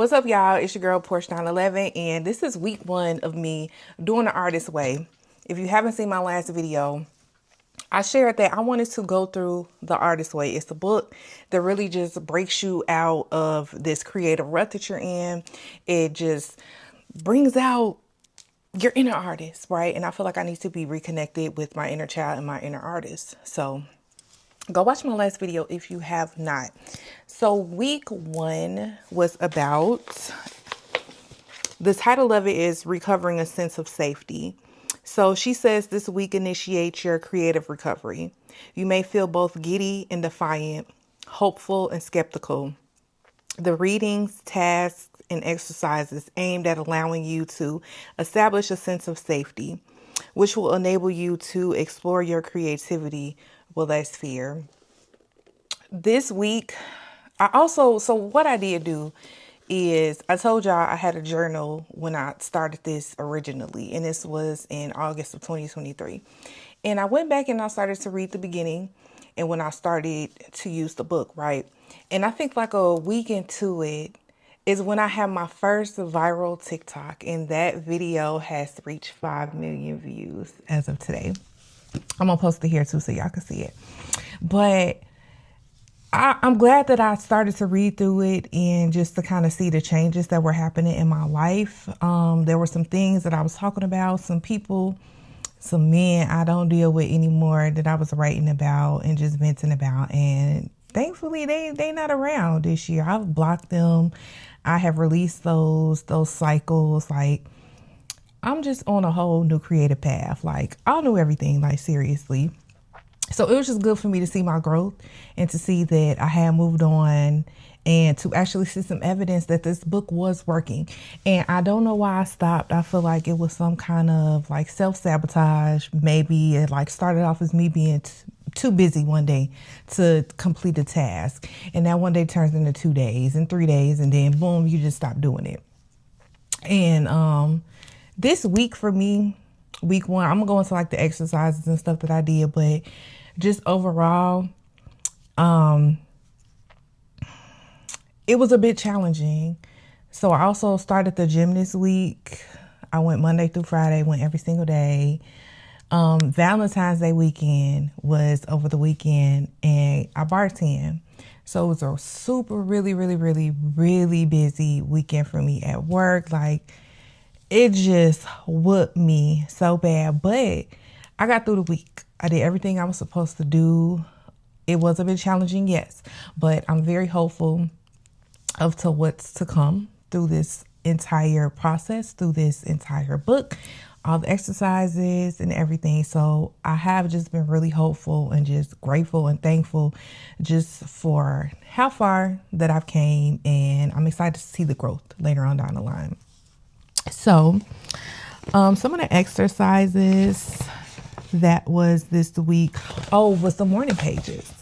What's up, y'all? It's your girl Porsche 911, and this is week 1 of me doing the artist way. If you haven't seen my last video, I shared that I wanted to go through the artist way. It's a book that really just breaks you out of this creative rut that you're in. It just brings out your inner artist, right? And I feel like I need to be reconnected with my inner child and my inner artist. So go watch my last video if you have not. So week 1 was about, the title of it is Recovering a Sense of Safety. So she says this week initiates your creative recovery. You may feel both giddy and defiant, hopeful and skeptical. The readings, tasks, and exercises aimed at allowing you to establish a sense of safety, which will enable you to explore your creativity with less fear. This week, so what I did do is I told y'all I had a journal when I started this originally, and this was in August of 2023. And I went back and I started to read the beginning and when I started to use the book, right? And I think like a week into it is when I had my first viral TikTok, and that video has reached 5 million views as of today. I'm gonna post it here too so y'all can see it. But I'm glad that I started to read through it and just to kind of see the changes that were happening in my life. There were some things that I was talking about, some people, some men I don't deal with anymore that I was writing about and just venting about. And thankfully they not around this year. I've blocked them. I have released those cycles. Like, I'm just on a whole new creative path. Like, I'll know everything, like seriously. So it was just good for me to see my growth and to see that I had moved on and to actually see some evidence that this book was working. And I don't know why I stopped. I feel like it was some kind of like self-sabotage. Maybe it like started off as me being too busy one day to complete a task. And that one day turns into 2 days and 3 days, and then boom, you just stop doing it. And this week for me, week 1, I'm gonna go into like the exercises and stuff that I did, but just overall, it was a bit challenging. So I also started the gym this week. I went Monday through Friday, went every single day. Valentine's Day weekend was over the weekend, and I bartend. So it was a super, really, really, really, really busy weekend for me at work. Like, it just whooped me so bad, but I got through the week. I did everything I was supposed to do. It was a bit challenging, yes, but I'm very hopeful of to what's to come through this entire process, through this entire book, all the exercises and everything. So I have just been really hopeful and just grateful and thankful just for how far that I've came, and I'm excited to see the growth later on down the line. So some of the exercises that was this week, was the morning pages.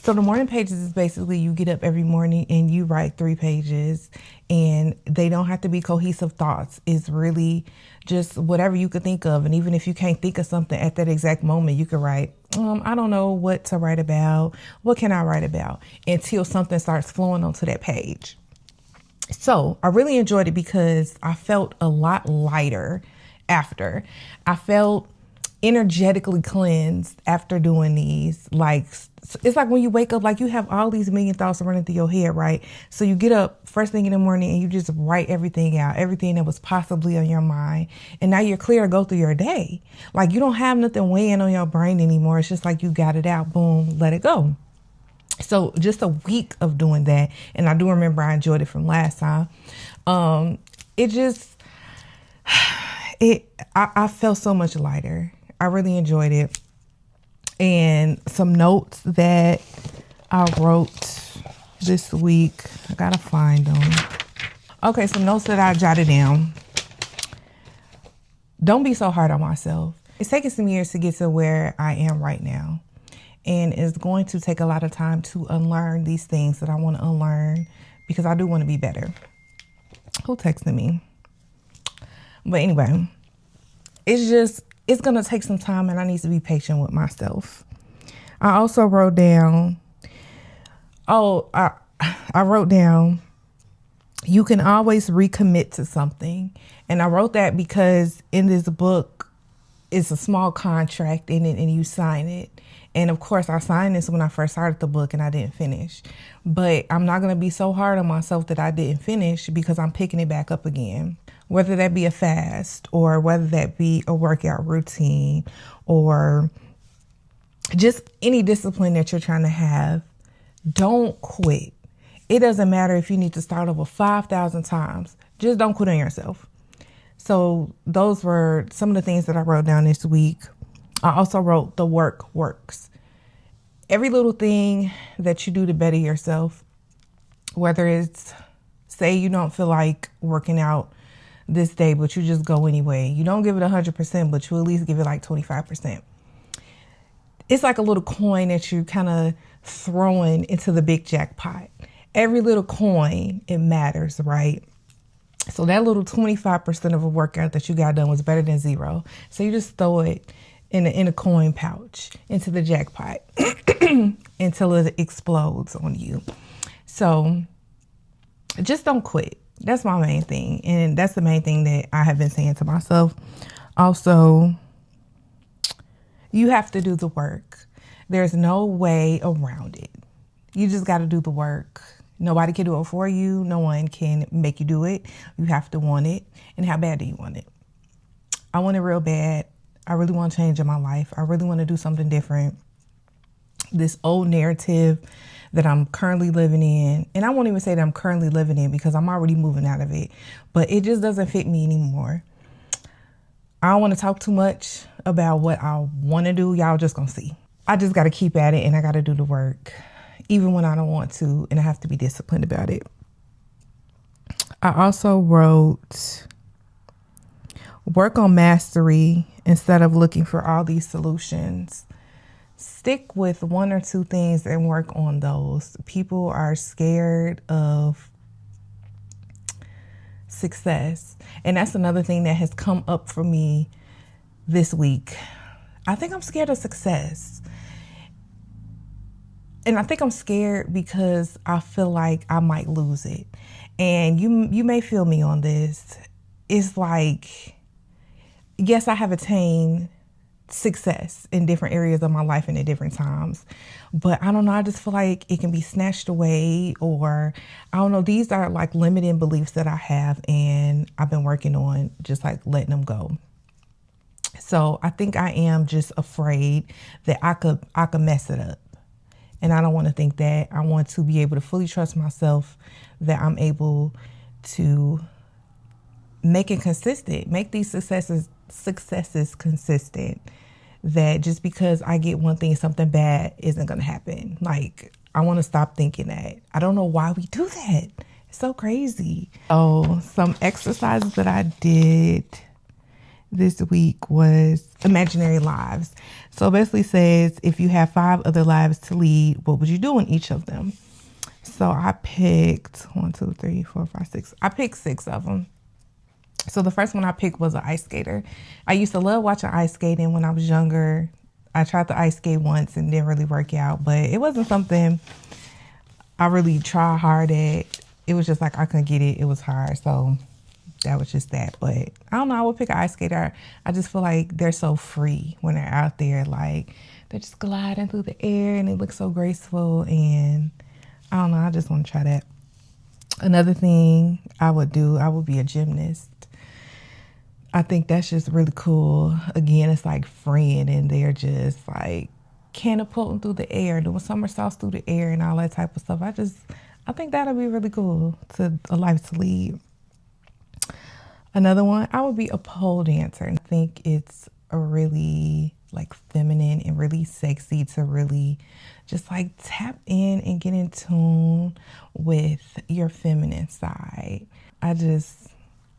So the morning pages is basically you get up every morning and you write 3 pages, and they don't have to be cohesive thoughts. It's really just whatever you could think of. And even if you can't think of something at that exact moment, you could write, I don't know what to write about. What can I write about? Until something starts flowing onto that page. So I really enjoyed it because I felt a lot lighter after. I felt energetically cleansed after doing these. Like, it's like when you wake up, like you have all these million thoughts running through your head, right? So you get up first thing in the morning and you just write everything out, everything that was possibly on your mind. And now you're clear to go through your day. Like, you don't have nothing weighing on your brain anymore. It's just like you got it out, boom, let it go. So just a week of doing that. And I do remember I enjoyed it from last time. I felt so much lighter. I really enjoyed it. And some notes that I wrote this week, I gotta find them. Okay, some notes that I jotted down. Don't be so hard on myself. It's taken some years to get to where I am right now. And it's going to take a lot of time to unlearn these things that I want to unlearn, because I do want to be better. Who texted me? But anyway, it's going to take some time, and I need to be patient with myself. I also wrote down, I wrote down You can always recommit to something. And I wrote that because in this book, it's a small contract in it and you sign it. And of course, I signed this when I first started the book and I didn't finish. But I'm not going to be so hard on myself that I didn't finish because I'm picking it back up again. Whether that be a fast or whether that be a workout routine or just any discipline that you're trying to have, don't quit. It doesn't matter if you need to start over 5,000 times. Just don't quit on yourself. So those were some of the things that I wrote down this week. I also wrote the work works. Every little thing that you do to better yourself, whether it's, say you don't feel like working out this day, but you just go anyway. You don't give it 100%, but you at least give it like 25%. It's like a little coin that you kind of throwing into the big jackpot. Every little coin, it matters, right? So that little 25% of a workout that you got done was better than zero. So you just throw it in a coin pouch into the jackpot until it explodes on you. So just don't quit. That's my main thing. And that's the main thing that I have been saying to myself. Also, you have to do the work. There's no way around it. You just got to do the work. Nobody can do it for you. No one can make you do it. You have to want it. And how bad do you want it? I want it real bad. I really want to change in my life. I really want to do something different. This old narrative that I'm currently living in, and I won't even say that I'm currently living in because I'm already moving out of it, but it just doesn't fit me anymore. I don't want to talk too much about what I want to do. Y'all just gonna see. I just got to keep at it and I got to do the work, even when I don't want to, and I have to be disciplined about it. I also wrote, work on mastery instead of looking for all these solutions. Stick with one or two things and work on those. People are scared of success. And that's another thing that has come up for me this week. I think I'm scared of success. And I think I'm scared because I feel like I might lose it. And you may feel me on this. It's like, yes, I have attained success in different areas of my life and at different times. But I don't know, I just feel like it can be snatched away, or I don't know, these are like limiting beliefs that I have and I've been working on just like letting them go. So I think I am just afraid that I could mess it up. And I don't want to think that. I want to be able to fully trust myself that I'm able to make it consistent, make these successes consistent. That just because I get one thing, something bad isn't going to happen. Like, I want to stop thinking that. I don't know why we do that. It's so crazy. Oh, some exercises that I did this week was imaginary lives. So it basically says, if you have 5 other lives to lead, what would you do in each of them? So I picked 1, 2, 3, 4, 5, 6. I picked 6 of them. So the first one I picked was an ice skater. I used to love watching ice skating when I was younger. I tried to ice skate once and didn't really work out, but it wasn't something I really tried hard at. It was just like I couldn't get it. It was hard. So that was just that. But I don't know. I would pick an ice skater. I just feel like they're so free when they're out there. Like, they're just gliding through the air and it looks so graceful. And I don't know. I just want to try that. Another thing I would do, I would be a gymnast. I think that's just really cool. Again, it's like freeing, and they're just like catapulting through the air, doing somersaults through the air and all that type of stuff. I think that'll be really cool to a life to lead. Another one, I would be a pole dancer. I think it's a really like feminine and really sexy to really just like tap in and get in tune with your feminine side.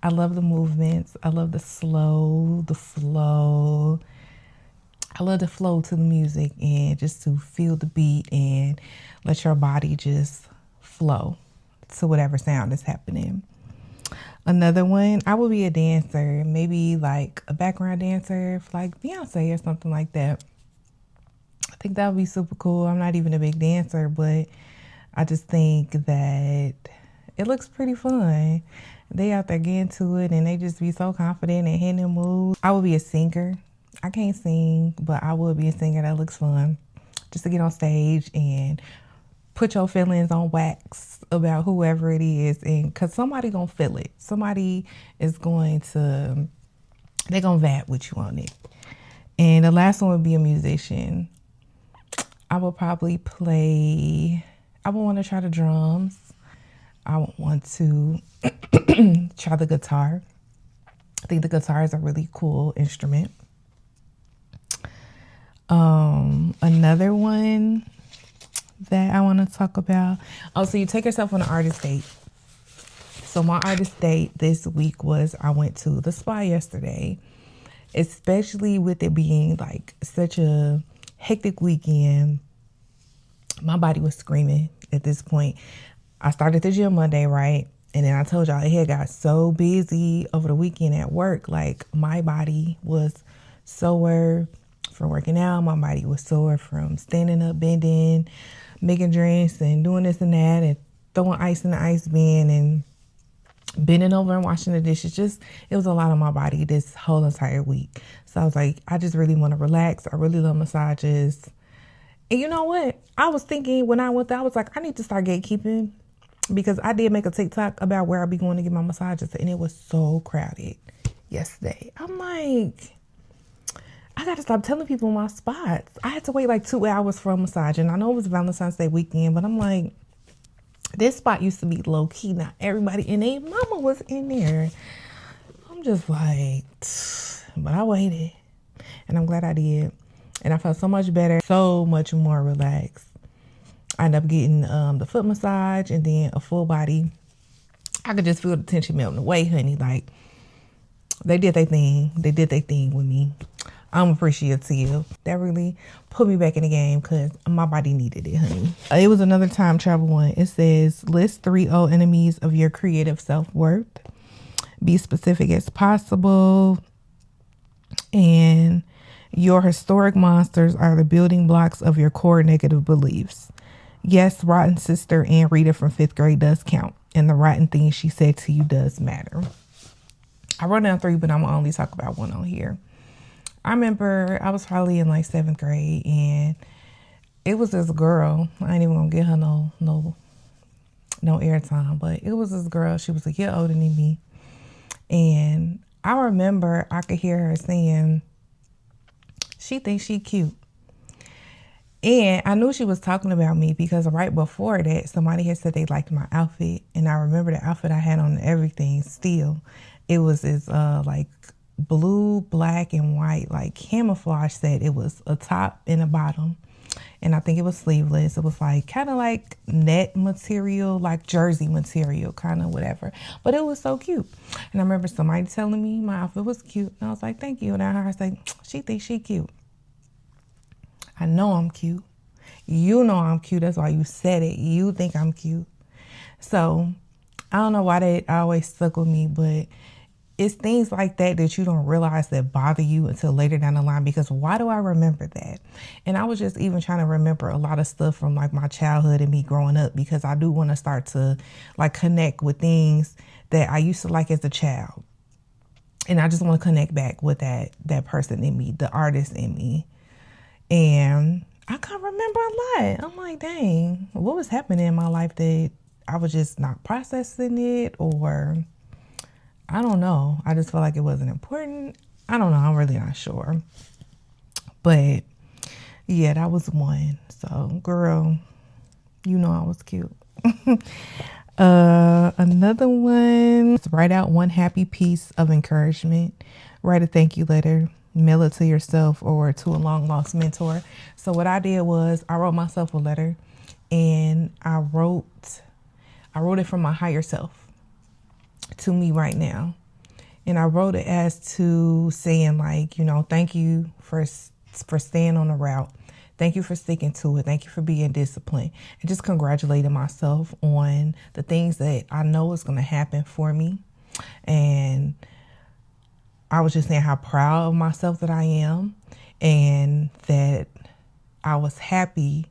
I love the movements. I love the flow. I love to flow to the music and just to feel the beat and let your body just flow to whatever sound is happening. Another one, I would be a dancer, maybe like a background dancer, like Beyonce or something like that. I think that would be super cool. I'm not even a big dancer, but I just think that it looks pretty fun. They out there getting to it and they just be so confident and hitting moves. I would be a singer. I can't sing, but I would be a singer. That looks fun. Just to get on stage and put your feelings on wax about whoever it is. And cause somebody gonna feel it. Somebody is going to, they're gonna vibe with you on it. And the last one would be a musician. I would probably play, I would want to try the drums. I would want to try the guitar. I think the guitar is a really cool instrument. Another one that I want to talk about. Oh, so you take yourself on an artist date. So my artist date this week was, I went to the spa yesterday, especially with it being like such a hectic weekend. My body was screaming at this point. I started the gym Monday, right? And then I told y'all it had got so busy over the weekend at work. Like my body was sore from working out. My body was sore from standing up, bending, making drinks and doing this and that and throwing ice in the ice bin and bending over and washing the dishes. Just, it was a lot on my body this whole entire week. So I was like, I just really want to relax. I really love massages. And you know what? I was thinking when I went there, I was like, I need to start gatekeeping, because I did make a TikTok about where I'll be going to get my massages, and it was so crowded yesterday. I'm like, I got to stop telling people my spots. I had to wait like 2 hours for a massage, and I know it was Valentine's Day weekend, but I'm like, this spot used to be low key. Not everybody and their mama was in there. I'm just like, but I waited, and I'm glad I did. And I felt so much better, so much more relaxed. I ended up getting the foot massage and then a full body. I could just feel the tension melting away, honey. Like, they did their thing. They did their thing with me. I'm appreciative. That really put me back in the game because my body needed it, honey. It was another time travel one. It says, list 3 old enemies of your creative self-worth. Be specific as possible. And your historic monsters are the building blocks of your core negative beliefs. Yes, rotten sister and Rita from 5th grade does count. And the rotten thing she said to you does matter. I wrote down 3, but I'm gonna only talk about 1 on here. I remember I was probably in like 7th grade, and it was this girl. I ain't even gonna get her no airtime, but it was this girl. She was a year older than me. And I remember I could hear her saying, she thinks she cute. And I knew she was talking about me because right before that, somebody had said they liked my outfit. And I remember the outfit I had on and everything still. It was this like blue, black, and white, like camouflage set. It was a top and a bottom. And I think it was sleeveless. It was like kind of like net material, like jersey material, kind of whatever. But it was so cute. And I remember somebody telling me my outfit was cute. And I was like, thank you. And I heard her say, she thinks she cute. I know I'm cute. You know I'm cute. That's why you said it. You think I'm cute. So I don't know why that always stuck with me, but it's things like that that you don't realize that bother you until later down the line. Because why do I remember that? And I was just even trying to remember a lot of stuff from like my childhood and me growing up, because I do want to start to like connect with things that I used to like as a child. And I just want to connect back with that person in me, the artist in me. And I can't remember a lot. I'm like, dang, what was happening in my life that I was just not processing it, or I don't know. I just felt like it wasn't important. I don't know. I'm really not sure. But yeah, that was one. So girl, you know I was cute. Another one is write out 1 happy piece of encouragement. Write a thank you letter. Mail it to yourself or to a long lost mentor. So what I did was I wrote myself a letter, and I wrote it from my higher self to me right now. And I wrote it as to saying like, you know, thank you for staying on the route. Thank you for sticking to it. Thank you for being disciplined, and just congratulating myself on the things that I know is going to happen for me. And I was just saying how proud of myself that I am, and that I was happy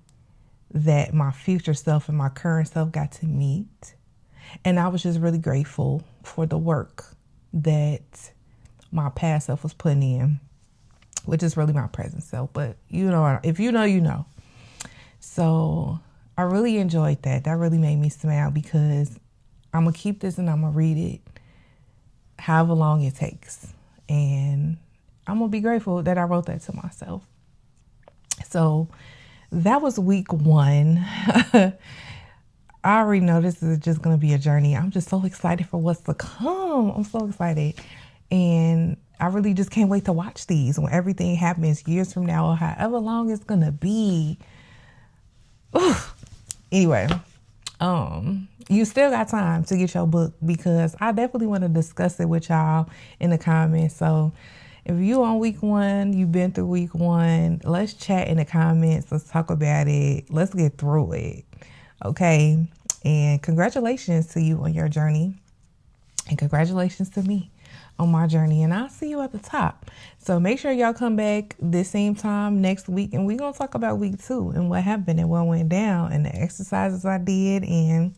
that my future self and my current self got to meet. And I was just really grateful for the work that my past self was putting in, which is really my present self. But you know, if you know, you know. So I really enjoyed that. That really made me smile because I'm going to keep this and I'm going to read it however long it takes. And I'm going to be grateful that I wrote that to myself. So that was week 1. I already know this is just going to be a journey. I'm just so excited for what's to come. I'm so excited. And I really just can't wait to watch these when everything happens years from now or however long it's going to be. Oof. Anyway, you still got time to get your book because I definitely want to discuss it with y'all in the comments. So if you on week 1, you've been through week 1, let's chat in the comments. Let's talk about it. Let's get through it. Okay. And congratulations to you on your journey. And congratulations to me on my journey. And I'll see you at the top. So make sure y'all come back this same time next week. And we're going to talk about week 2 and what happened and what went down and the exercises I did and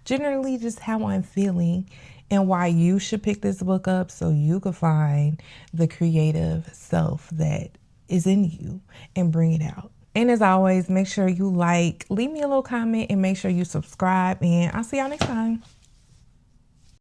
generally just how I'm feeling and why you should pick this book up so you can find the creative self that is in you and bring it out. And as always, make sure you leave me a little comment and make sure you subscribe. And I'll see y'all next time.